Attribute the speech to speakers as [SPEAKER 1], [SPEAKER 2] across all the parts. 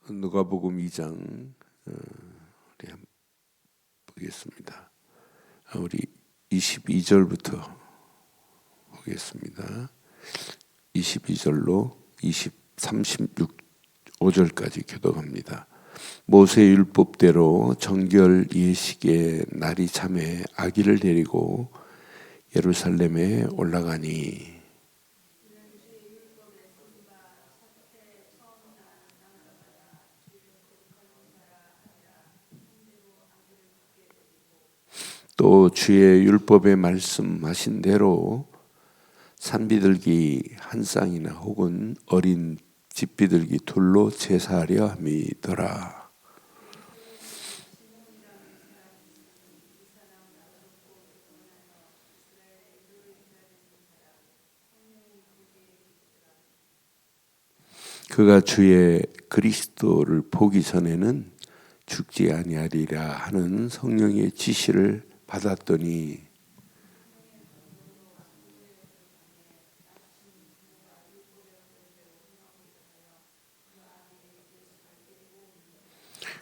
[SPEAKER 1] 누가복음 2장 우리 한번 보겠습니다. 우리 22절부터 보겠습니다. 22절로 35절까지 교독합니다. 모세의 율법대로 정결 예식의 날이 참에 아기를 데리고 예루살렘에 올라가니 또 주의 율법에 말씀하신 대로 산비둘기 한 쌍이나 혹은 어린 집비둘기 둘로 제사하려 함이더라. 그가 주의 그리스도를 보기 전에는 죽지 아니하리라 하는 성령의 지시를 받았더니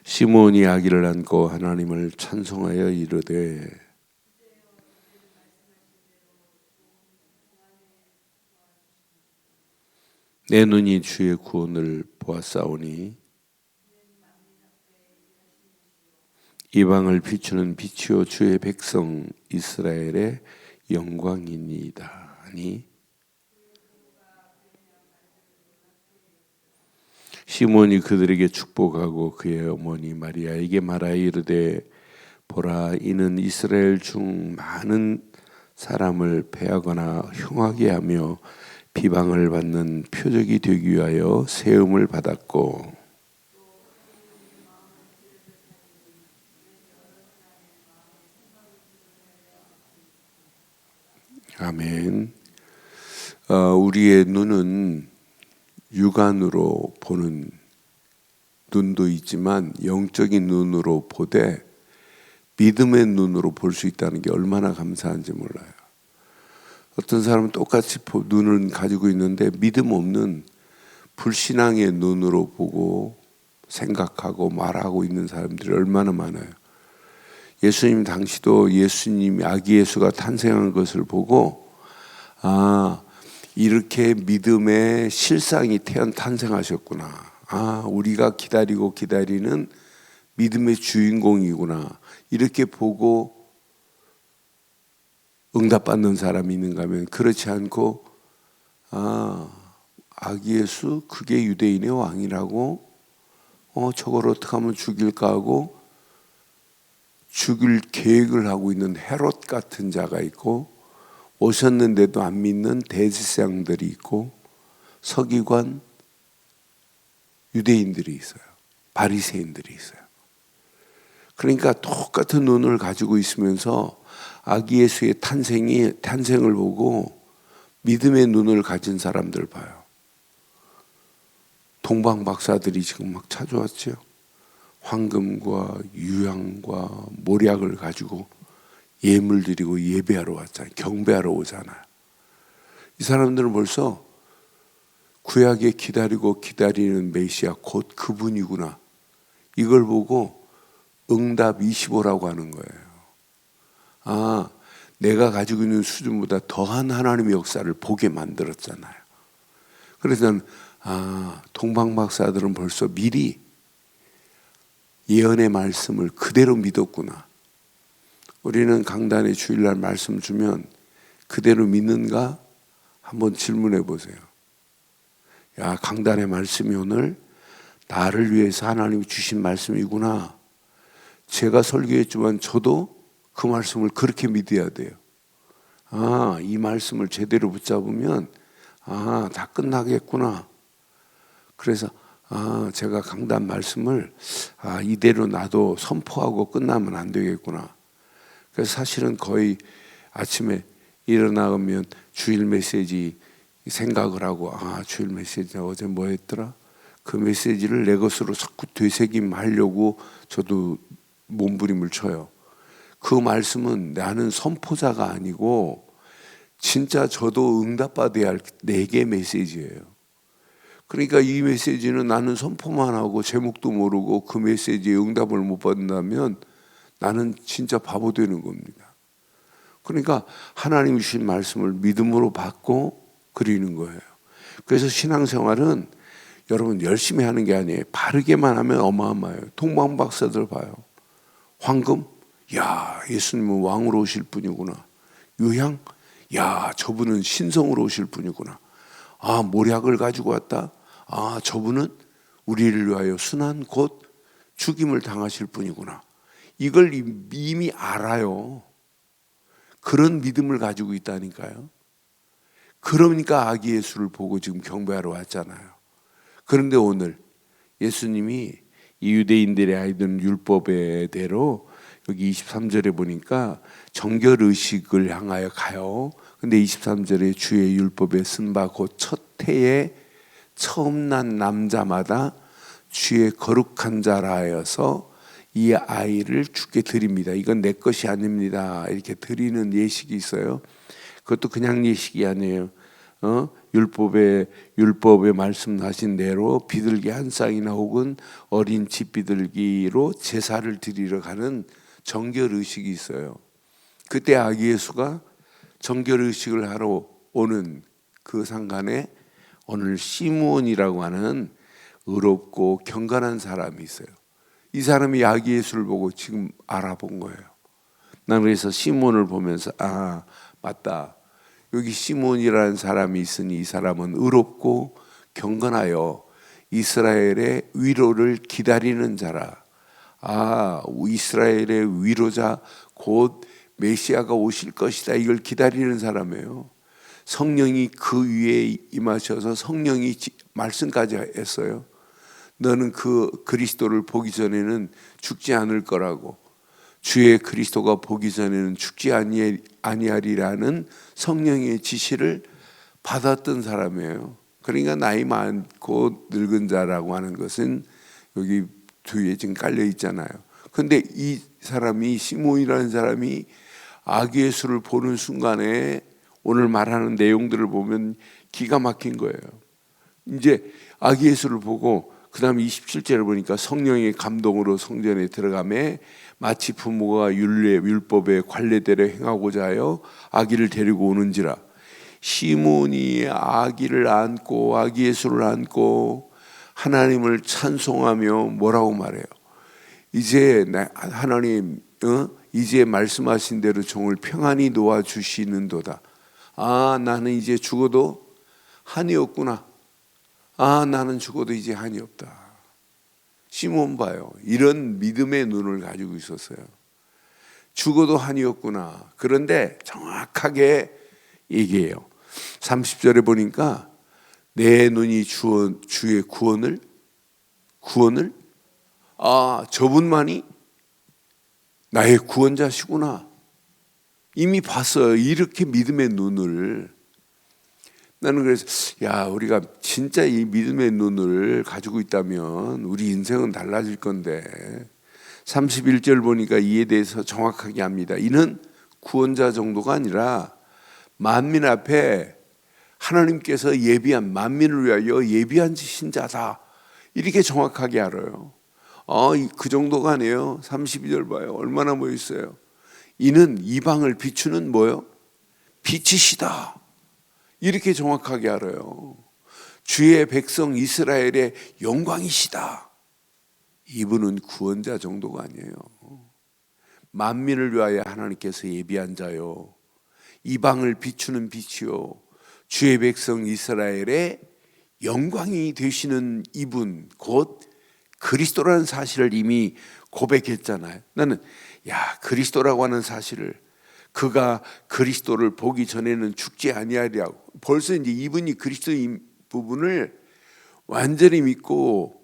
[SPEAKER 1] 시몬이 아기를 안고 하나님을 찬송하여 이르되 내 눈이 주의 구원을 보았사오니 이방을 비추는 빛이요 주의 백성 이스라엘의 영광이니이다 하니 시몬이 그들에게 축복하고 그의 어머니 마리아에게 말하여 이르되 보라 이는 이스라엘 중 많은 사람을 패하거나 흉하게 하며 비방을 받는 표적이 되기 위하여 세움을 받았고 아멘. 우리의 눈은 육안으로 보는 눈도 있지만 영적인 눈으로 보되 믿음의 눈으로 볼 수 있다는 게 얼마나 감사한지 몰라요. 어떤 사람은 똑같이 눈을 가지고 있는데 믿음 없는 불신앙의 눈으로 보고 생각하고 말하고 있는 사람들이 얼마나 많아요. 예수님 당시도 예수님이 아기 예수가 탄생한 것을 보고 이렇게 믿음의 실상이 탄생하셨구나. 우리가 기다리고 기다리는 믿음의 주인공이구나. 이렇게 보고 응답받는 사람이 있는가 하면 그렇지 않고 아기 예수 그게 유대인의 왕이라고 저걸 어떻게 하면 죽일까 하고 죽일 계획을 하고 있는 헤롯 같은 자가 있고 오셨는데도 안 믿는 대제사장들이 있고 서기관 유대인들이 있어요. 바리새인들이 있어요. 그러니까 똑같은 눈을 가지고 있으면서 아기 예수의 탄생을 보고 믿음의 눈을 가진 사람들 봐요. 동방 박사들이 지금 막 찾아왔죠. 황금과 유향과 몰약을 가지고 예물 드리고 예배하러 왔잖아요. 경배하러 오잖아요. 이 사람들은 벌써 구약에 기다리고 기다리는 메시아 곧 그분이구나. 이걸 보고 응답 25라고 하는 거예요. 내가 가지고 있는 수준보다 더한 하나님의 역사를 보게 만들었잖아요. 그래서 동방 박사들은 벌써 미리 예언의 말씀을 그대로 믿었구나. 우리는 강단에 주일날 말씀 주면 그대로 믿는가? 한번 질문해 보세요. 야, 강단의 말씀이 오늘 나를 위해서 하나님이 주신 말씀이구나. 제가 설교했지만 저도 그 말씀을 그렇게 믿어야 돼요. 이 말씀을 제대로 붙잡으면 다 끝나겠구나. 그래서 제가 강단 말씀을 이대로 나도 선포하고 끝나면 안 되겠구나. 그래서 사실은 거의 아침에 일어나면 주일 메시지 생각을 하고 주일 메시지 어제 뭐 했더라? 그 메시지를 내 것으로 자꾸 되새김하려고 저도 몸부림을 쳐요. 그 말씀은 나는 선포자가 아니고 진짜 저도 응답받아야 할 4개 메시지예요. 그러니까 이 메시지는 나는 선포만 하고 제목도 모르고 그 메시지에 응답을 못 받는다면 나는 진짜 바보 되는 겁니다. 그러니까 하나님 주신 말씀을 믿음으로 받고 그리는 거예요. 그래서 신앙생활은 여러분 열심히 하는 게 아니에요. 바르게만 하면 어마어마해요. 통방 박사들 봐요. 황금? 야, 예수님은 왕으로 오실 분이구나. 유향? 야, 저분은 신성으로 오실 분이구나. 아, 모략을 가지고 왔다. 아, 저분은 우리를 위하여 순환 곧 죽임을 당하실 분이구나. 이걸 이미 알아요. 그런 믿음을 가지고 있다니까요. 그러니까 아기 예수를 보고 지금 경배하러 왔잖아요. 그런데 오늘 예수님이 이 유대인들의 아이들은 율법의 대로 여기 23절에 보니까 정결의식을 향하여 가요. 근데 23절에 주의 율법에 쓴 바 곧 첫 해에 처음 난 남자마다 주의 거룩한 자라 하여서 이 아이를 주께 드립니다. 이건 내 것이 아닙니다. 이렇게 드리는 예식이 있어요. 그것도 그냥 예식이 아니에요. 율법에 말씀하신 대로 비둘기 한 쌍이나 혹은 어린 집 비둘기로 제사를 드리러 가는 정결 의식이 있어요. 그때 아기 예수가 정결 의식을 하러 오는 그 상간에 오늘 시므온이라고 하는 의롭고 경건한 사람이 있어요. 이 사람이 아기 예수를 보고 지금 알아본 거예요. 나는 그래서 시므온을 보면서 아, 맞다. 여기 시므온이라는 사람이 있으니 이 사람은 의롭고 경건하여 이스라엘의 위로를 기다리는 자라. 아, 이스라엘의 위로자 곧 메시아가 오실 것이다. 이걸 기다리는 사람이에요. 성령이 그 위에 임하셔서 성령이 말씀까지 했어요. 너는 그 그리스도를 보기 전에는 죽지 않을 거라고. 주의 그리스도가 보기 전에는 죽지 아니하리라는 성령의 지시를 받았던 사람이에요. 그러니까 나이 많고 늙은 자라고 하는 것은 여기 뒤에 지금 깔려 있잖아요. 근데 이 사람이 시몬이라는 사람이 아기 예수를 보는 순간에 오늘 말하는 내용들을 보면 기가 막힌 거예요. 이제 아기 예수를 보고 그 다음에 27절을 보니까 성령의 감동으로 성전에 들어가매 마치 부모가 율법의 관례대로 행하고자 하여 아기를 데리고 오는지라. 시몬이 아기를 안고 아기 예수를 안고 하나님을 찬송하며 뭐라고 말해요? 이제 하나님 이제 말씀하신 대로 종을 평안히 놓아주시는도다. 아, 나는 이제 죽어도 한이 없구나. 아, 나는 죽어도 이제 한이 없다. 시몬 봐요. 이런 믿음의 눈을 가지고 있었어요. 죽어도 한이 없구나. 그런데 정확하게 얘기해요. 30절에 보니까 내 눈이 주의 구원을 아, 저분만이 나의 구원자시구나. 이미 봤어요. 이렇게 믿음의 눈을. 나는 그래서 야, 우리가 진짜 이 믿음의 눈을 가지고 있다면 우리 인생은 달라질 건데 31절 보니까 이에 대해서 정확하게 합니다. 이는 구원자 정도가 아니라 만민 앞에 하나님께서 예비한 만민을 위하여 예비한 신자다. 이렇게 정확하게 알아요. 그 정도가 아니에요. 32절 봐요. 얼마나 뭐 있어요. 이는 이방을 비추는 뭐요? 빛이시다. 이렇게 정확하게 알아요. 주의 백성 이스라엘의 영광이시다. 이분은 구원자 정도가 아니에요. 만민을 위하여 하나님께서 예비한 자요, 이방을 비추는 빛이요, 주의 백성 이스라엘의 영광이 되시는 이분 곧 그리스도라는 사실을 이미 고백했잖아요. 나는 그리스도라고 하는 사실을, 그가 그리스도를 보기 전에는 죽지 아니하리라고, 벌써 이제 이분이 그리스도인 부분을 완전히 믿고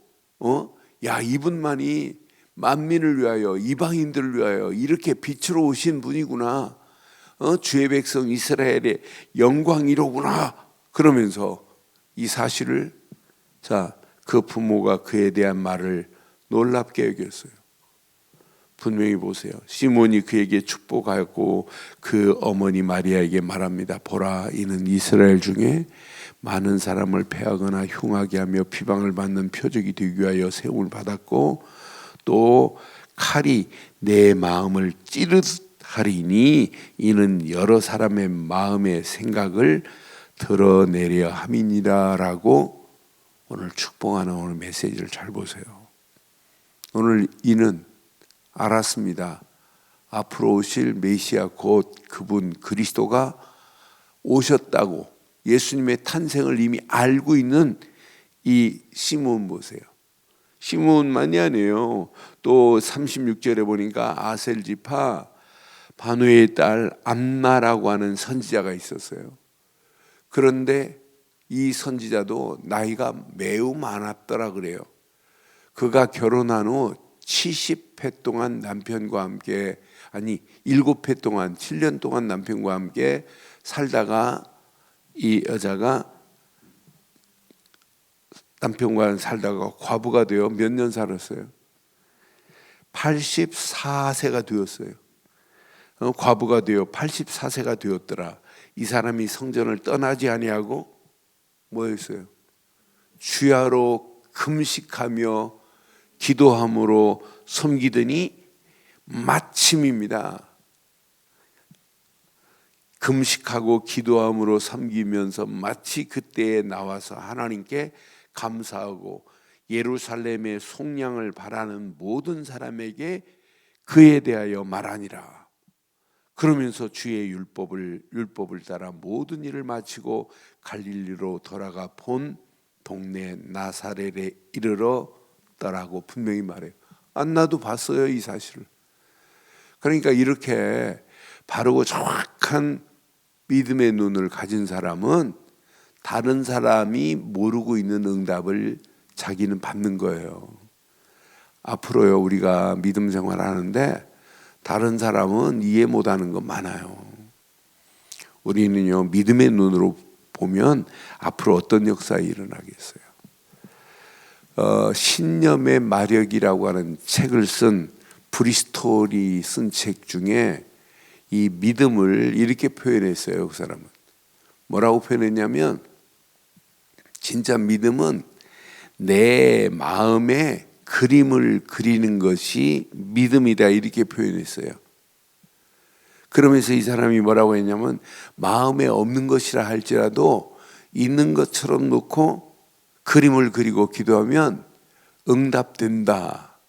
[SPEAKER 1] 이분만이 만민을 위하여 이방인들을 위하여 이렇게 빛으로 오신 분이구나. 주의 백성 이스라엘의 영광이로구나. 그러면서 이 사실을 그 부모가 그에 대한 말을 놀랍게 여겼어요. 분명히 보세요. 시몬이 그에게 축복하였고 그 어머니 마리아에게 말합니다. 보라, 이는 이스라엘 중에 많은 사람을 패하거나 흉하게 하며 비방을 받는 표적이 되기 위하여 세움을 받았고 또 칼이 내 마음을 찌르하리니 이는 여러 사람의 마음의 생각을 드러내려 함이니라라고 오늘 축복하는 오늘 메시지를 잘 보세요. 오늘 이는 알았습니다. 앞으로 오실 메시아 곧 그분 그리스도가 오셨다고 예수님의 탄생을 이미 알고 있는 이 시몬 보세요. 시몬만이 아니에요. 또 36절에 보니까 아셀 지파 바누의 딸 암나라고 하는 선지자가 있었어요. 그런데 이 선지자도 나이가 매우 많았더라 그래요. 그가 결혼한 후 70회 동안 남편과 함께 7회 동안 7년 동안 남편과 함께 살다가 이 여자가 남편과 살다가 과부가 되어 몇 년 살았어요? 84세가 되었어요. 과부가 되어 84세가 되었더라. 이 사람이 성전을 떠나지 아니하고 뭐였어요? 주야로 금식하며 기도함으로 섬기더니 마침입니다. 금식하고 기도함으로 섬기면서 마치 그때에 나와서 하나님께 감사하고 예루살렘의 속량을 바라는 모든 사람에게 그에 대하여 말하니라. 그러면서 주의 율법을 따라 모든 일을 마치고 갈릴리로 돌아가 본 동네 나사렛에 이르렀더라고 분명히 말해요. 나도 봤어요, 이 사실을. 그러니까 이렇게 바르고 정확한 믿음의 눈을 가진 사람은 다른 사람이 모르고 있는 응답을 자기는 받는 거예요. 앞으로요, 우리가 믿음 생활하는데 다른 사람은 이해 못하는 거 많아요. 우리는요, 믿음의 눈으로 보면 앞으로 어떤 역사가 일어나겠어요. 신념의 마력이라고 하는 책을 쓴 브리스톨이 쓴 책 중에 이 믿음을 이렇게 표현했어요. 그 사람은 뭐라고 표현했냐면, 진짜 믿음은 내 마음에 그림을 그리는 것이 믿음이다, 이렇게 표현했어요. 그러면서 이 사람이 뭐라고 했냐면, 마음에 없는 것이라 할지라도 있는 것처럼 놓고 그림을 그리고 기도하면 응답된다.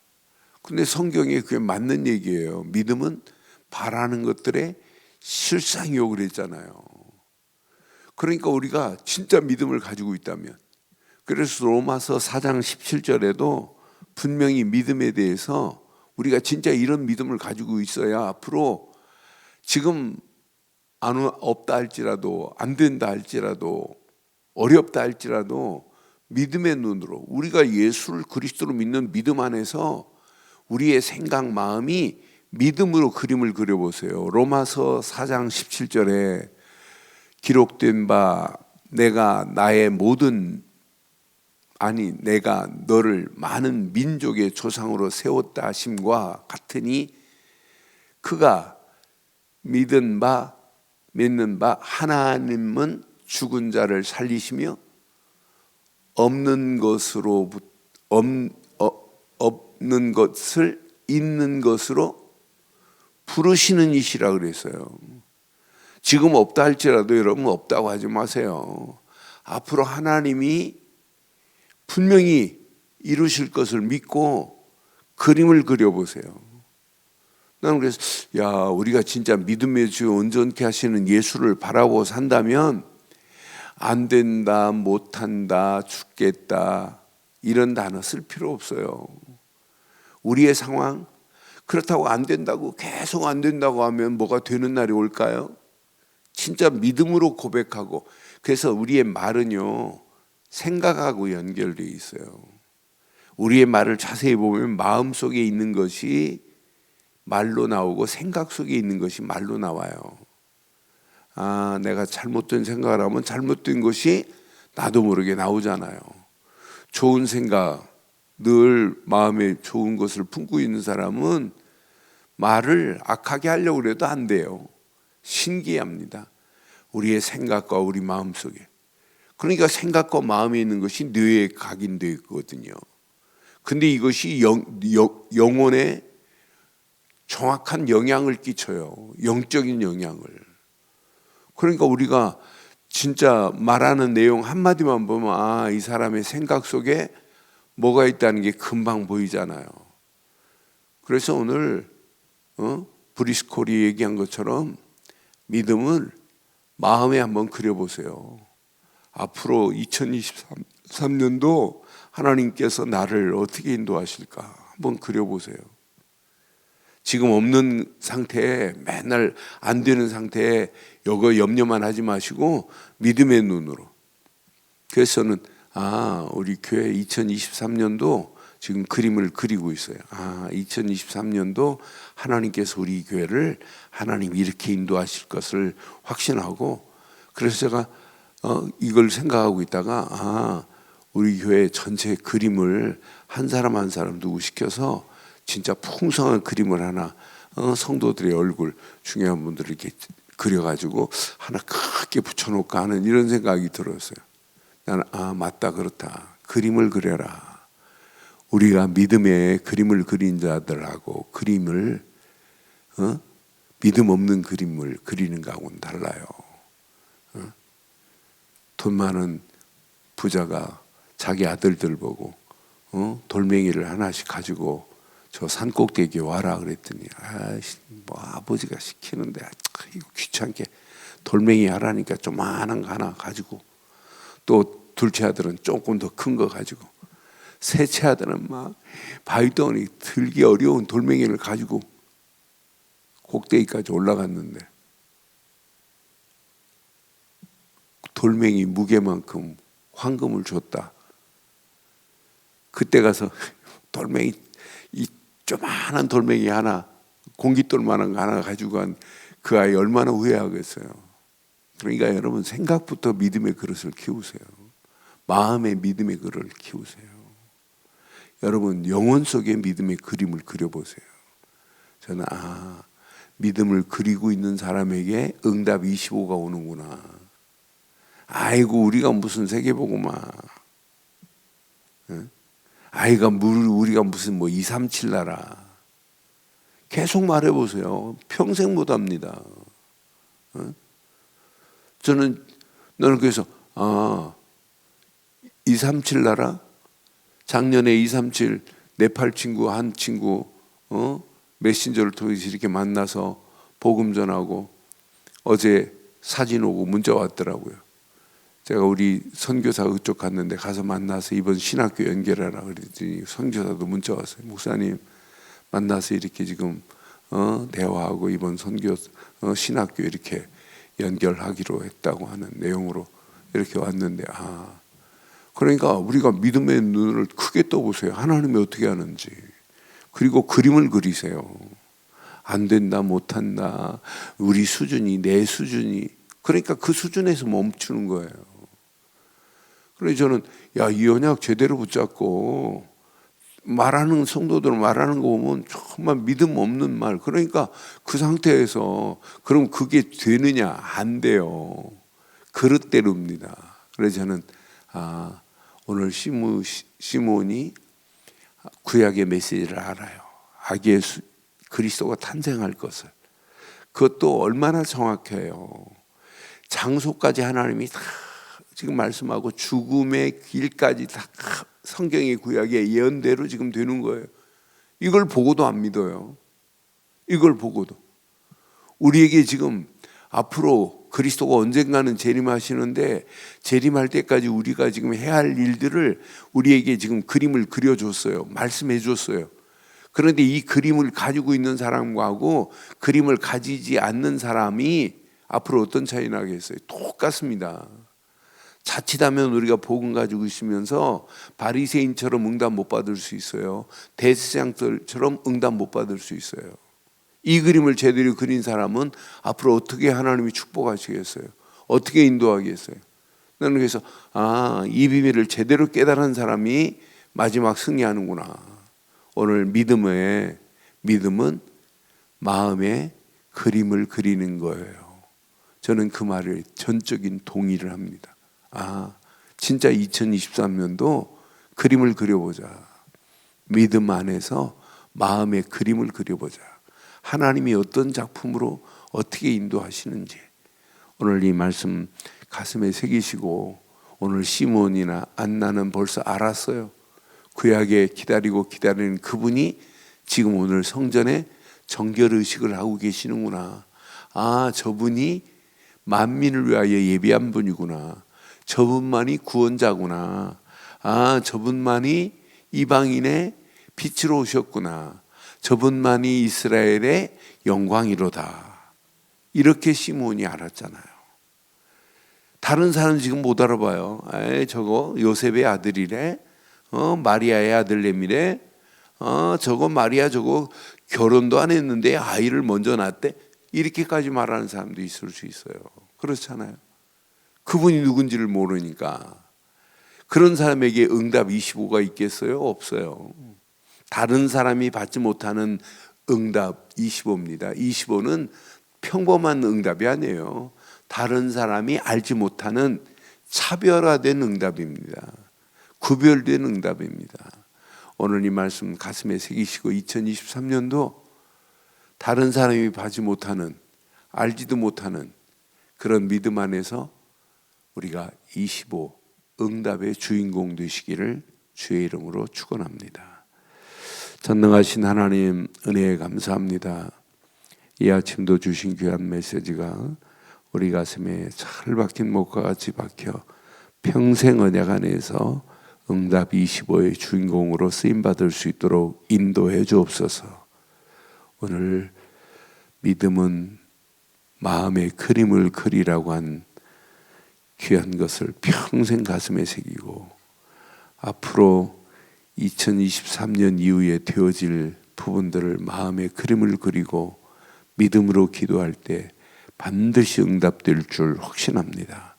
[SPEAKER 1] 근데 성경에 그게 맞는 얘기예요. 믿음은 바라는 것들의 실상이요 그랬잖아요. 그러니까 우리가 진짜 믿음을 가지고 있다면, 그래서 로마서 4장 17절에도 분명히 믿음에 대해서 우리가 진짜 이런 믿음을 가지고 있어야 앞으로 지금 없다 할지라도, 안 된다 할지라도, 어렵다 할지라도 믿음의 눈으로, 우리가 예수를 그리스도로 믿는 믿음 안에서 우리의 생각, 마음이 믿음으로 그림을 그려보세요. 로마서 4장 17절에 기록된 바 내가 너를 많은 민족의 조상으로 세웠다 하심과 같으니 그가 믿는 바 하나님은 죽은 자를 살리시며 없는 것을 있는 것으로 부르시는 이시라 그랬어요. 지금 없다 할지라도 여러분 없다고 하지 마세요. 앞으로 하나님이 분명히 이루실 것을 믿고 그림을 그려보세요. 나는 그래서 우리가 진짜 믿음의 주 온전케 하시는 예수를 바라보고 산다면 안 된다, 못한다, 죽겠다 이런 단어 쓸 필요 없어요. 우리의 상황, 그렇다고 안 된다고 계속 안 된다고 하면 뭐가 되는 날이 올까요? 진짜 믿음으로 고백하고, 그래서 우리의 말은요 생각하고 연결되어 있어요. 우리의 말을 자세히 보면 마음속에 있는 것이 말로 나오고 생각 속에 있는 것이 말로 나와요. 내가 잘못된 생각을 하면 잘못된 것이 나도 모르게 나오잖아요. 좋은 생각, 늘 마음에 좋은 것을 품고 있는 사람은 말을 악하게 하려고 그래도 안 돼요. 신기합니다. 우리의 생각과 우리 마음속에. 그러니까 생각과 마음에 있는 것이 뇌에 각인되어 있거든요. 근데 이것이 영혼에 정확한 영향을 끼쳐요. 영적인 영향을. 그러니까 우리가 진짜 말하는 내용 한마디만 보면 아, 이 사람의 생각 속에 뭐가 있다는 게 금방 보이잖아요. 그래서 오늘 브리스콜이 얘기한 것처럼 믿음을 마음에 한번 그려보세요. 앞으로 2023년도 하나님께서 나를 어떻게 인도하실까 한번 그려보세요. 지금 없는 상태에 맨날 안 되는 상태에 이거 염려만 하지 마시고 믿음의 눈으로. 그래서 저는 우리 교회 2023년도 지금 그림을 그리고 있어요. 2023년도 하나님께서 우리 교회를 하나님 이렇게 인도하실 것을 확신하고, 그래서 제가 이걸 생각하고 있다가 우리 교회 전체 그림을 한 사람 한 사람 누구 시켜서 진짜 풍성한 그림을 하나 성도들의 얼굴 중요한 분들을 이렇게 그려가지고 하나 크게 붙여놓을까 하는 이런 생각이 들었어요. 나는 맞다, 그렇다. 그림을 그려라. 우리가 믿음의 그림을 그린 자들하고 그림을 믿음 없는 그림을 그리는 거하고는 달라요. 돈 많은 부자가 자기 아들들 보고 돌멩이를 하나씩 가지고 저 산꼭대기에 와라 그랬더니 뭐 아버지가 시키는데 이거 귀찮게 돌멩이 하라니까 조그만한 거 하나 가지고, 또 둘째 아들은 조금 더 큰 거 가지고, 셋째 아들은 막 바위덩어리 들기 어려운 돌멩이를 가지고 꼭대기까지 올라갔는데 돌멩이 무게만큼 황금을 줬다. 그때 가서 돌멩이, 이 조그만한 돌멩이 하나, 공깃돌만한 거 하나 가지고 간 그 아이 얼마나 후회하겠어요. 그러니까 여러분, 생각부터 믿음의 그릇을 키우세요. 마음의 믿음의 그릇을 키우세요. 여러분, 영혼 속에 믿음의 그림을 그려보세요. 저는 믿음을 그리고 있는 사람에게 응답 25가 오는구나. 아이고, 우리가 무슨 세계보고만, 우리가 무슨 237 나라. 계속 말해보세요. 평생 못합니다. 너는 그래서 237 나라, 작년에 237 네팔 친구 한 친구 메신저를 통해서 이렇게 만나서 복음 전하고, 어제 사진 오고 문자 왔더라고요. 제가 우리 선교사 그쪽 갔는데 가서 만나서 이번 신학교 연결하라 그랬더니 선교사도 문자 왔어요. 목사님 만나서 이렇게 지금 대화하고 이번 선교 신학교 이렇게 연결하기로 했다고 하는 내용으로 이렇게 왔는데, 그러니까 우리가 믿음의 눈을 크게 떠보세요. 하나님이 어떻게 하는지. 그리고 그림을 그리세요. 안 된다, 못한다, 우리 수준이, 내 수준이. 그러니까 그 수준에서 멈추는 거예요. 그래서 저는 이 언약 제대로 붙잡고 말하는 성도들 말하는 거 보면 정말 믿음 없는 말. 그러니까 그 상태에서 그럼 그게 되느냐? 안 돼요. 그릇대로입니다. 그래서 저는 오늘 시몬이 구약의 메시지를 알아요. 악의 그리스도가 탄생할 것을. 그것도 얼마나 정확해요. 장소까지 하나님이 다 지금 말씀하고 죽음의 길까지 다 성경의 구약의 예언대로 지금 되는 거예요. 이걸 보고도 안 믿어요. 이걸 보고도. 우리에게 지금 앞으로 그리스도가 언젠가는 재림하시는데 재림할 때까지 우리가 지금 해야 할 일들을 우리에게 지금 그림을 그려줬어요. 말씀해 줬어요. 그런데 이 그림을 가지고 있는 사람하고 그림을 가지지 않는 사람이 앞으로 어떤 차이 나겠어요? 똑같습니다. 자칫하면 우리가 복음 가지고 있으면서 바리새인처럼 응답 못 받을 수 있어요. 대제사장들처럼 응답 못 받을 수 있어요. 이 그림을 제대로 그린 사람은 앞으로 어떻게 하나님이 축복하시겠어요? 어떻게 인도하겠어요? 나는 그래서 이 비밀을 제대로 깨달은 사람이 마지막 승리하는구나. 오늘 믿음은 마음에 그림을 그리는 거예요. 저는 그 말에 전적인 동의를 합니다. 진짜 2023년도 그림을 그려보자. 믿음 안에서 마음의 그림을 그려보자. 하나님이 어떤 작품으로 어떻게 인도하시는지 오늘 이 말씀 가슴에 새기시고, 오늘 시몬이나 안나는 벌써 알았어요. 구약에 기다리는 그분이 지금 오늘 성전에 정결의식을 하고 계시는구나. 저분이 만민을 위하여 예비한 분이구나. 저분만이 구원자구나. 저분만이 이방인의 빛으로 오셨구나. 저분만이 이스라엘의 영광이로다. 이렇게 시몬이 알았잖아요. 다른 사람은 지금 못 알아봐요. 저거 요셉의 아들이래. 마리아의 아들내미래. 저거 마리아 저거 결혼도 안 했는데 아이를 먼저 낳았대. 이렇게까지 말하는 사람도 있을 수 있어요. 그렇잖아요. 그분이 누군지를 모르니까. 그런 사람에게 응답 25가 있겠어요? 없어요. 다른 사람이 받지 못하는 응답 25입니다. 25는 평범한 응답이 아니에요. 다른 사람이 알지 못하는 차별화된 응답입니다. 구별된 응답입니다. 오늘 이 말씀 가슴에 새기시고 2023년도 다른 사람이 받지 못하는, 알지도 못하는 그런 믿음 안에서 우리가 25 응답의 주인공 되시기를 주의 이름으로 축원합니다. 전능하신 하나님 은혜에 감사합니다. 이 아침도 주신 귀한 메시지가 우리 가슴에 잘 박힌 목과 같이 박혀 평생 언약 안에서 응답 25의 주인공으로 쓰임받을 수 있도록 인도해 주옵소서. 오늘 믿음은 마음의 그림을 그리라고 한 귀한 것을 평생 가슴에 새기고, 앞으로 2023년 이후에 되어질 부분들을 마음의 그림을 그리고 믿음으로 기도할 때 반드시 응답될 줄 확신합니다.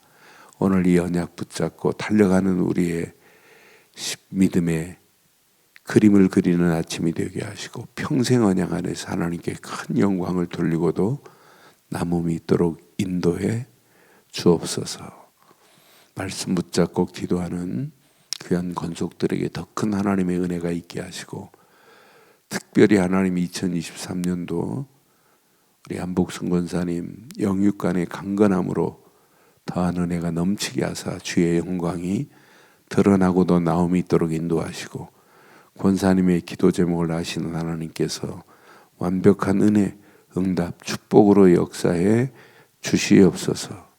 [SPEAKER 1] 오늘 이 언약 붙잡고 달려가는 우리의 믿음의 그림을 그리는 아침이 되게 하시고, 평생 언약 안에서 하나님께 큰 영광을 돌리고도 남음이 있도록 인도해 주옵소서. 말씀 붙잡고 기도하는 귀한 권속들에게 더 큰 하나님의 은혜가 있게 하시고, 특별히 하나님 2023년도 우리 한복순 권사님 영육간의 강건함으로 더한 은혜가 넘치게 하사 주의 영광이 드러나고도 나옴이 있도록 인도하시고, 권사님의 기도 제목을 아시는 하나님께서 완벽한 은혜, 응답, 축복으로 역사해 주시옵소서.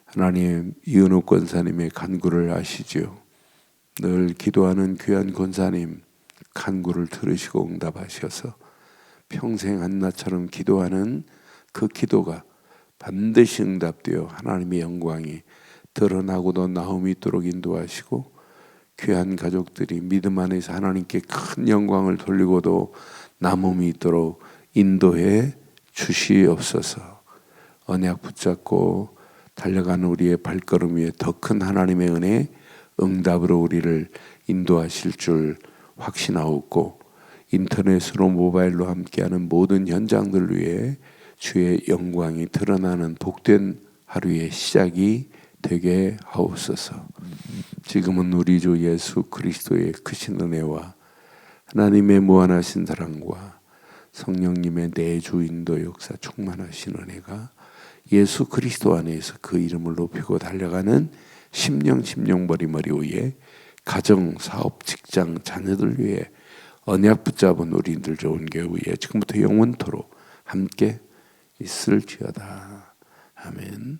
[SPEAKER 1] 하나님, 이은호 권사님의 간구를 아시지요. 늘 기도하는 귀한 권사님 간구를 들으시고 응답하셔서 평생 한나처럼 기도하는 그 기도가 반드시 응답되어 하나님의 영광이 드러나고도 나옴이 있도록 인도하시고, 귀한 가족들이 믿음 안에서 하나님께 큰 영광을 돌리고도 남음이 있도록 인도해 주시옵소서. 언약 붙잡고 달려가는 우리의 발걸음 위에 더 큰 하나님의 은혜, 응답으로 우리를 인도하실 줄 확신하옵고, 인터넷으로 모바일로 함께하는 모든 현장들 위해 주의 영광이 드러나는 복된 하루의 시작이 되게 하옵소서. 지금은 우리 주 예수 그리스도의 크신 은혜와 하나님의 무한하신 사랑과 성령님의 내주 인도 역사 충만하신 은혜가 예수 그리스도 안에서 그 이름을 높이고 달려가는 심령 머리머리 위에 가정, 사업, 직장, 자녀들 위해 언약 붙잡은 우리들 좋은 교회에 지금부터 영원토록 함께 있을지어다. 아멘.